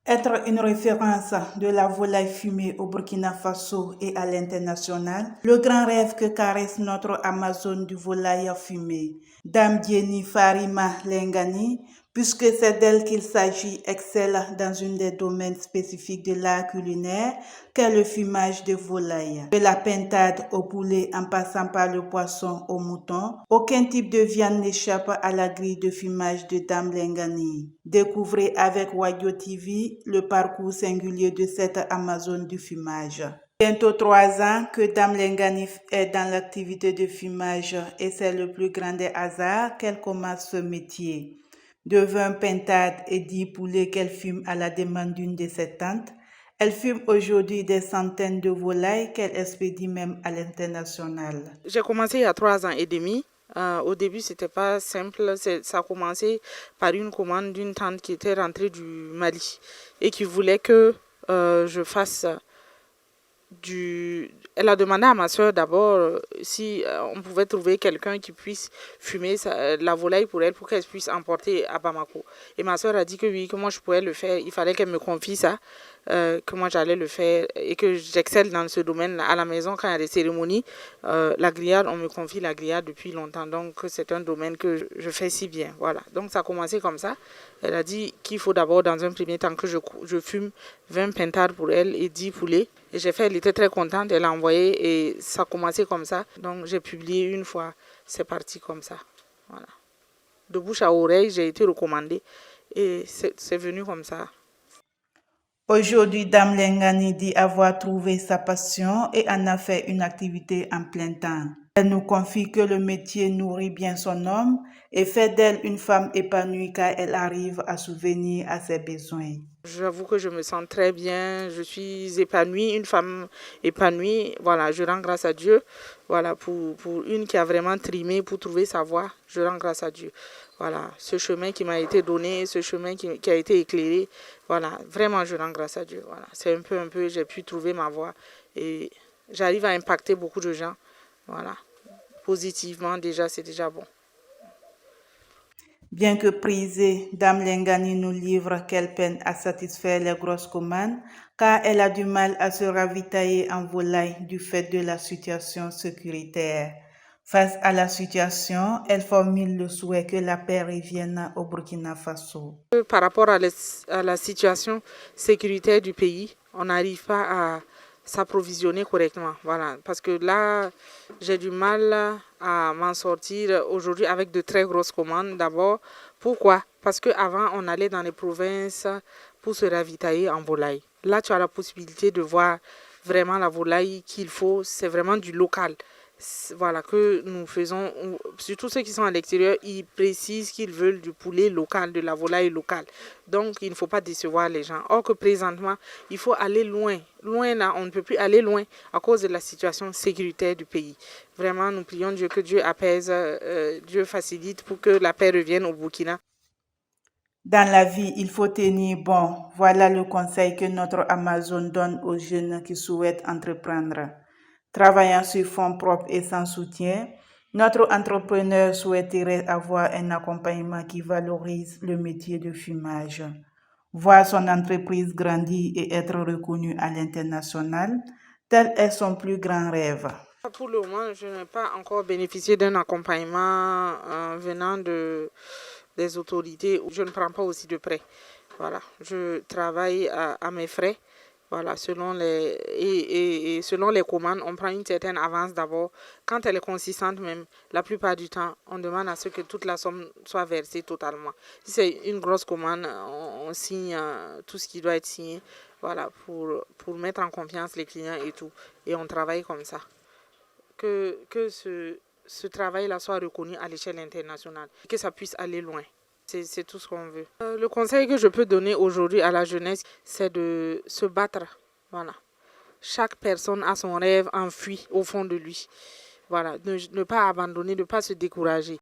Être une référence de la volaille fumée au Burkina Faso et à l'international, le grand rêve que caresse notre Amazone du volaille fumée, Dame Diény Farima Lengani, puisque c'est d'elle qu'il s'agit, excelle dans un des domaines spécifiques de l'art culinaire qu'est le fumage de volaille. De la pintade au poulet en passant par le poisson au mouton, aucun type de viande n'échappe à la grille de fumage de Dame Lengani. Découvrez avec Wadio TV le parcours singulier de cette Amazone du fumage. Bientôt 3 ans que Dame Lengani est dans l'activité de fumage et c'est le plus grand des hasards qu'elle commence ce métier. De 20 pintades et 10 poulets qu'elle fume à la demande d'une de ses tantes, elle fume aujourd'hui des centaines de volailles qu'elle expédie même à l'international. J'ai commencé il y a 3 ans et demi. Au début, c'était pas simple. Ça a commencé par une commande d'une tante qui était rentrée du Mali et qui voulait que je fasse Elle a demandé à ma soeur d'abord si on pouvait trouver quelqu'un qui puisse fumer la volaille pour elle, pour qu'elle puisse emporter à Bamako. Et ma soeur a dit que oui, que moi je pouvais le faire. Il fallait qu'elle me confie ça, que moi j'allais le faire et que j'excelle dans ce domaine. À la maison, quand il y a des cérémonies, la grillade, on me confie la grillade depuis longtemps. Donc c'est un domaine que je fais si bien. Voilà. Donc ça a commencé comme ça. Elle a dit qu'il faut d'abord, dans un premier temps, que je fume 20 pintades pour elle et 10 poulets. Et j'ai fait, elle était très contente, elle a envoyé et ça a commencé comme ça. Donc j'ai publié une fois, c'est parti comme ça. Voilà. De bouche à oreille, j'ai été recommandée et c'est venu comme ça. Aujourd'hui, Dame Lengani dit avoir trouvé sa passion et en a fait une activité en plein temps. Elle nous confie que le métier nourrit bien son homme et fait d'elle une femme épanouie car elle arrive à subvenir à ses besoins. J'avoue que je me sens très bien, je suis épanouie, une femme épanouie. Voilà, je rends grâce à Dieu. Voilà, pour une qui a vraiment trimé pour trouver sa voie, je rends grâce à Dieu. Voilà, ce chemin qui m'a été donné, ce chemin qui a été éclairé, voilà, vraiment je rends grâce à Dieu. Voilà, c'est un peu, j'ai pu trouver ma voie et j'arrive à impacter beaucoup de gens. Voilà, positivement déjà, c'est déjà bon. Bien que prisée, Dame Lengani nous livre qu'elle peine à satisfaire les grosses commandes car elle a du mal à se ravitailler en volaille du fait de la situation sécuritaire. Face à la situation, elle formule le souhait que la paix revienne au Burkina Faso. Par rapport à la situation sécuritaire du pays, on n'arrive pas à s'approvisionner correctement. Voilà. Parce que là, j'ai du mal à m'en sortir aujourd'hui avec de très grosses commandes. D'abord, pourquoi? Parce qu'avant, on allait dans les provinces pour se ravitailler en volaille. Là, tu as la possibilité de voir vraiment la volaille qu'il faut. C'est vraiment du local. Voilà, que nous faisons, surtout ceux qui sont à l'extérieur, ils précisent qu'ils veulent du poulet local, de la volaille locale. Donc, il ne faut pas décevoir les gens. Or que présentement, il faut aller loin. Loin là, on ne peut plus aller loin à cause de la situation sécuritaire du pays. Vraiment, nous prions Dieu que Dieu apaise, Dieu facilite pour que la paix revienne au Burkina. Dans la vie, il faut tenir bon. Voilà le conseil que notre Amazon donne aux jeunes qui souhaitent entreprendre. Travaillant sur fonds propres et sans soutien, notre entrepreneur souhaiterait avoir un accompagnement qui valorise le métier de fumage. Voir son entreprise grandir et être reconnue à l'international, tel est son plus grand rêve. Pour le moment, je n'ai pas encore bénéficié d'un accompagnement venant des autorités. Je ne prends pas aussi de prêt. Voilà, je travaille à mes frais. Voilà, selon les commandes, on prend une certaine avance d'abord. Quand elle est consistante même, la plupart du temps, on demande à ce que toute la somme soit versée totalement. Si c'est une grosse commande, on signe tout ce qui doit être signé, voilà, pour mettre en confiance les clients et tout. Et on travaille comme ça. Que ce travail-là soit reconnu à l'échelle internationale, que ça puisse aller loin. C'est tout ce qu'on veut. Le conseil que je peux donner aujourd'hui à la jeunesse, c'est de se battre. Voilà. Chaque personne a son rêve enfui au fond de lui. Voilà. Ne pas abandonner, ne pas se décourager.